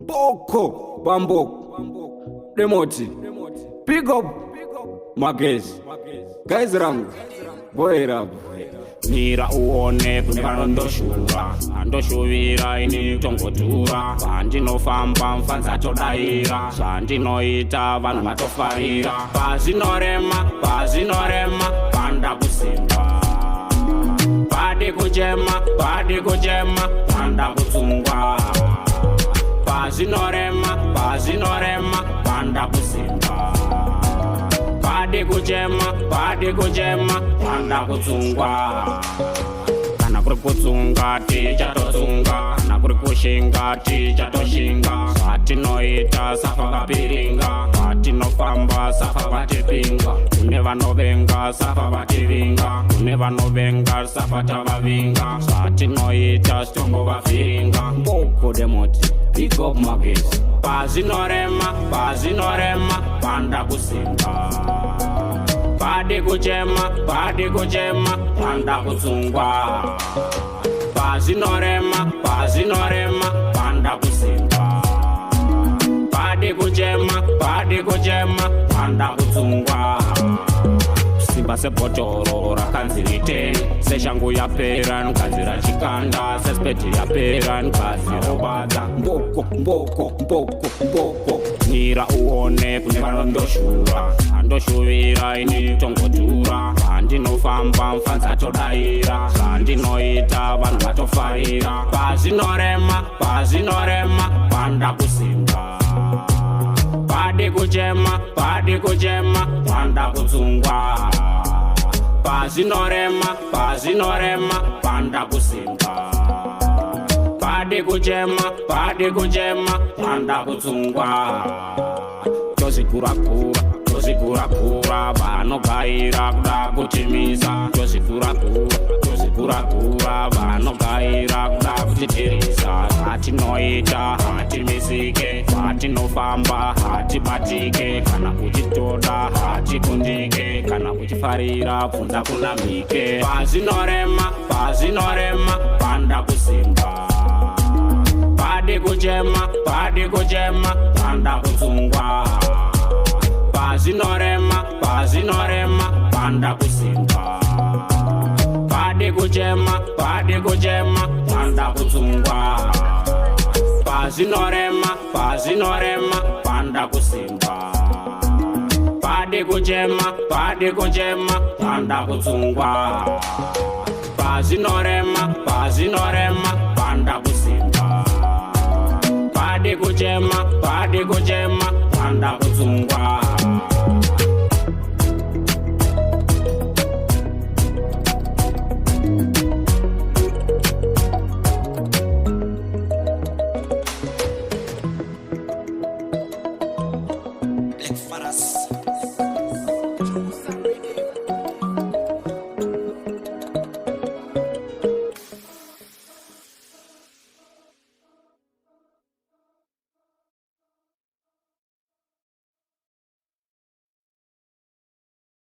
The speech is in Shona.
Boko, Bambok, Remoti, pick up, Magez, guys rangu, boy rap. Mira uone kune vanondoshura andoshuvira ini tongotura vandinofamba mfanza todaira zvandinoita vanhu vatofarira pazvinorema panda kusimba padi kuchema panda kutsungwa pazvinorema panda kusimba padi kuchema panda kutsungwa kana kuri kutsunga tichatotsunga kana kuri kushinga tichatoshinga zvatinoita safa vapiringa vatinofamba safa vatipinga kune vanovenga safa vativinga kune vanovenga safa tavavinga zvatinoita sitongovavhiringa mboko demoti pick up magesi pazvinorema panda kusimba padi kuchema panda kutsungwa pazvinorema panda kusimba padi kuchema panda kutsungwa simba sebhotoro rakanzi riteni seshangu yapera nogadzira chikanda sespeti yapera ngazi robata Mboko, mira uone kune vanondoshura andoshuvira ini tongotura vandinofamba mfanza todaira zvandinoita vanhu vatofarira pazvinorema panda kusimba padi kuchema panda kutsungwa pazvinorema panda kusimba padi kuchema panda kutsungwa tozvigurakura vanogaira kuda kutimisa tozvigurakura vanogaira kuda kutitirisa zvatinoita hatimisike zvatinofamba hatibatike kana uchitoda hatikundike kana uchifarira bvunza kunamike pazvinorema panda kusimba padi kuchema panda kutsungwa pazvinorema panda kusimba padi kuchema panda kutsungwa pazvinorema panda kusimba padi kuchema panda kutsungwa pazvinorema panda kusimba padi kuchema panda kutsungwa Black Faras.